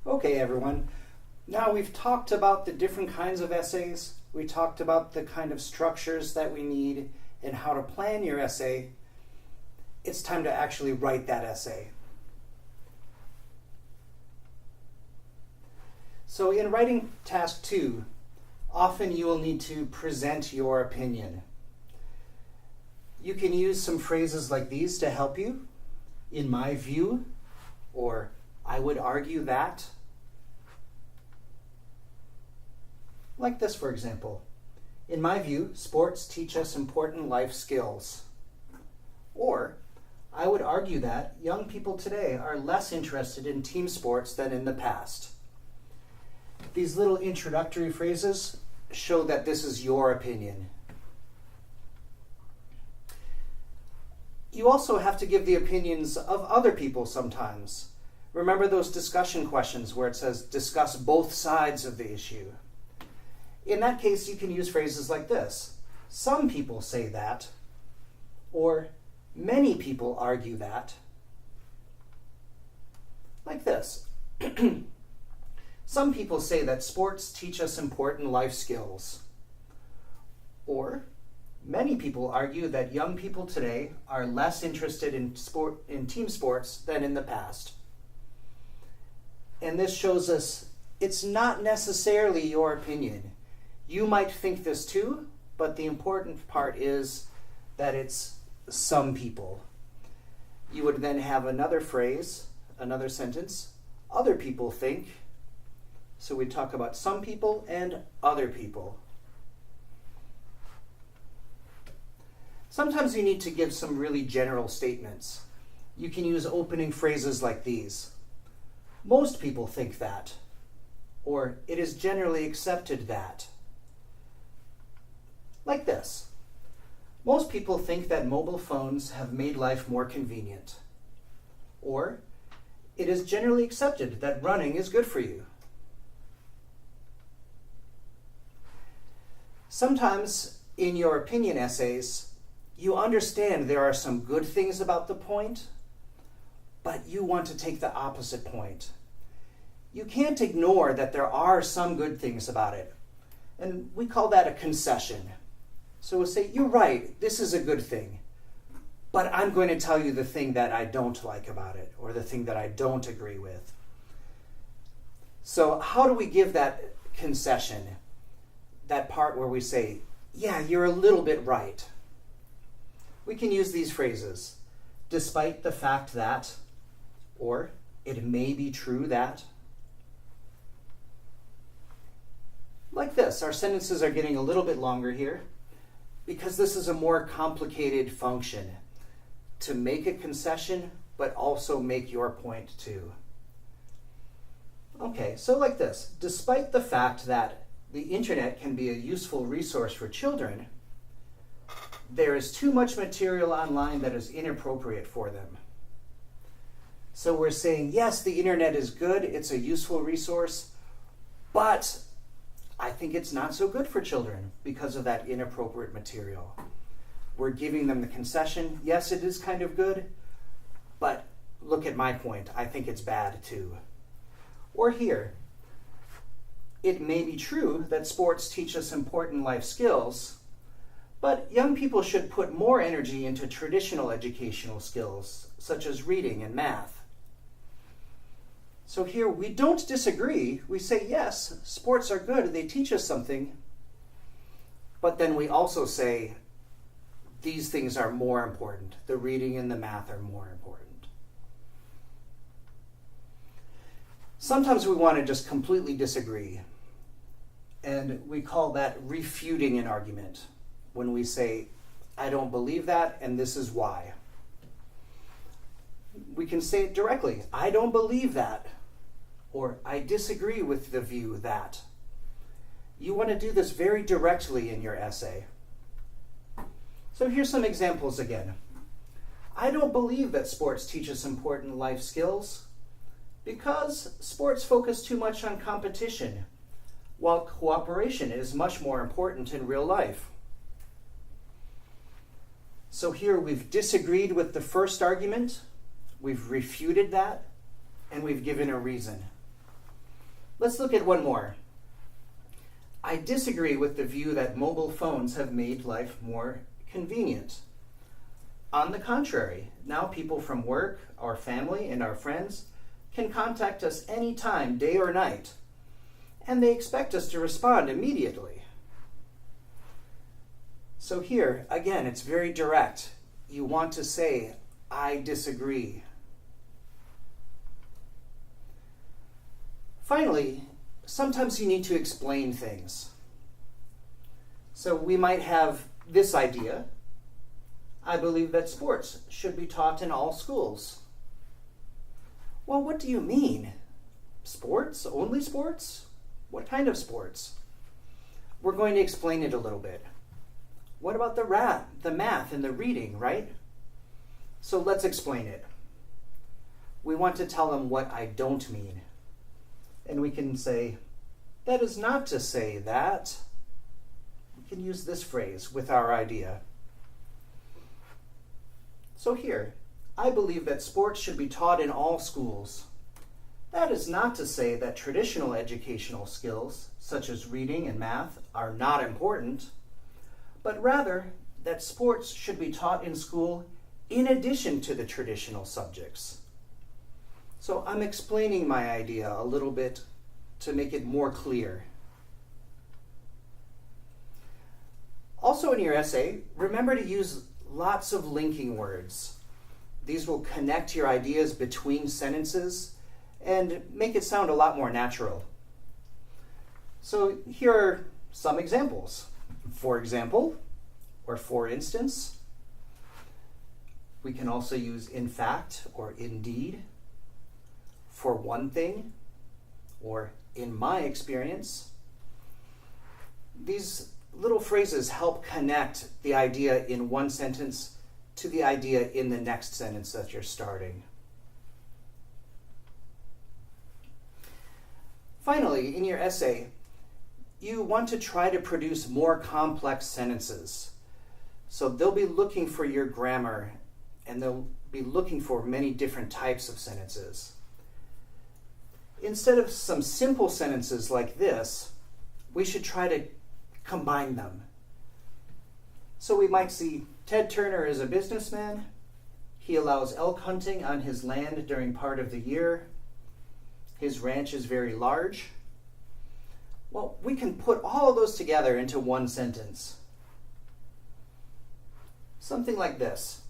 Okay, everyone. Now we've talked about the different kinds of essays. We talked about the kind of structures that we need and how to plan your essay. It's time to actually write that essay. So in writing task 2, often you will need to present your opinion. You can use some phrases like these to help you. In my view, or I would argue that. Like this, for example. In my view, sports teach us important life skills. Or, I would argue that young people today are less interested in team sports than in the past. These little introductory phrases show that this is your opinion. You also have to give the opinions of other people sometimes. Remember those discussion questions where it says, discuss both sides of the issue. In that case, you can use phrases like this. Some people say that, or many people argue that. Like this. Some people say that sports teach us important life skills. Or, many people argue that young people today are less interested in team sports than in the past. And this shows us it's not necessarily your opinion. You might think this too, but the important part is that it's some people. You would then have another phrase, another sentence. Other people think. So we talk about some people and other people. Sometimes you need to give some really general statements. You can use opening phrases like these. Most people think that. Or it is generally accepted that. Like this. Most people think that mobile phones have made life more convenient. Or it is generally accepted that running is good for you. Sometimes in your opinion essays, you understand there are some good things about the point, but you want to take the opposite point. You can't ignore that there are some good things about it, and we call that a concession. So we'll say, you're right, this is a good thing, but I'm going to tell you the thing that I don't like about it, or the thing that I don't agree with. So how do we give that concession? That part where we say, yeah, you're a little bit right. We can use these phrases, despite the fact that, or it may be true that. Like this, our sentences are getting a little bit longer here because this is a more complicated function to make a concession, but also make your point too. Okay, so like this, despite the fact that the internet can be a useful resource for children, there is too much material online that is inappropriate for them. So we're saying, yes, the internet is good, it's a useful resource, but I think it's not so good for children because of that inappropriate material. We're giving them the concession, yes, it is kind of good, but look at my point, I think it's bad too. Or here, it may be true that sports teach us important life skills, but young people should put more energy into traditional educational skills, such as reading and math. So here we don't disagree. We say, yes, sports are good, they teach us something, but then we also say, these things are more important. The reading and the math are more important. Sometimes we want to just completely disagree. And we call that refuting an argument. When we say, I don't believe that, and this is why. We can say it directly. I don't believe that. Or I disagree with the view that. You want to do this very directly in your essay. So here's some examples again. I don't believe that sports teach us important life skills because sports focus too much on competition, while cooperation is much more important in real life. So here we've disagreed with the first argument, we've refuted that, and we've given a reason. Let's look at one more. I disagree with the view that mobile phones have made life more convenient. On the contrary, now people from work, our family, and our friends can contact us anytime, day or night, and they expect us to respond immediately. So here, again, it's very direct. You want to say, I disagree. Finally, sometimes you need to explain things. So we might have this idea. I believe that sports should be taught in all schools. Well, what do you mean? Sports? Only sports? What kind of sports? We're going to explain it a little bit. What about the math and the reading, right? So let's explain it. We want to tell them what I don't mean. And we can say, that is not to say that. We can use this phrase with our idea. So here, I believe that sports should be taught in all schools. That is not to say that traditional educational skills, such as reading and math, are not important, but rather that sports should be taught in school in addition to the traditional subjects. So I'm explaining my idea a little bit to make it more clear. Also in your essay, remember to use lots of linking words. These will connect your ideas between sentences and make it sound a lot more natural. So here are some examples. For example, or for instance. We can also use in fact or indeed. For one thing, or in my experience. These little phrases help connect the idea in one sentence to the idea in the next sentence that you're starting. Finally, in your essay, you want to try to produce more complex sentences. So they'll be looking for your grammar, and they'll be looking for many different types of sentences. Instead of some simple sentences like this, we should try to combine them. So we might see, Ted Turner is a businessman. He allows elk hunting on his land during part of the year. His ranch is very large. Well, we can put all of those together into one sentence. Something like this.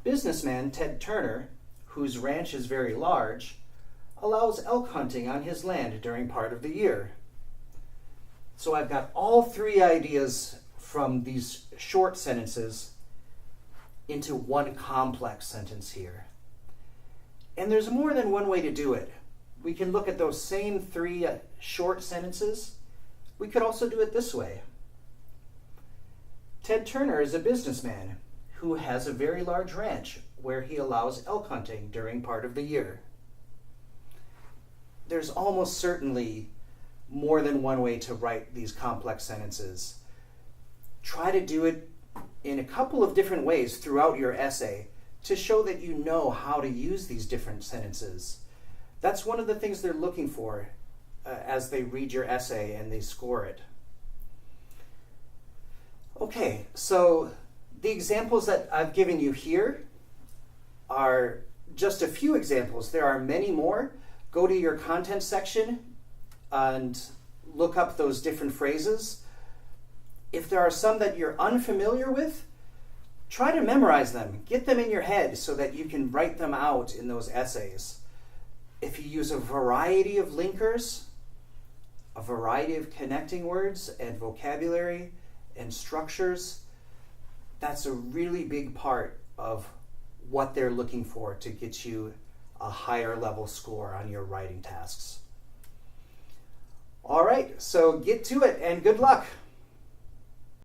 Businessman Ted Turner, whose ranch is very large, allows elk hunting on his land during part of the year. So I've got all three ideas from these short sentences into one complex sentence here. And there's more than one way to do it. We can look at those same three short sentences. We could also do it this way. Ted Turner is a businessman who has a very large ranch where he allows elk hunting during part of the year. There's almost certainly more than one way to write these complex sentences. Try to do it in a couple of different ways throughout your essay to show that you know how to use these different sentences. That's one of the things they're looking for as they read your essay and they score it. Okay, so the examples that I've given you here are just a few examples. There are many more. Go to your content section and look up those different phrases. If there are some that you're unfamiliar with, try to memorize them. Get them in your head so that you can write them out in those essays. If you use a variety of linkers, a variety of connecting words and vocabulary and structures, that's a really big part of what they're looking for to get you a higher level score on your writing tasks. All right, so get to it and good luck.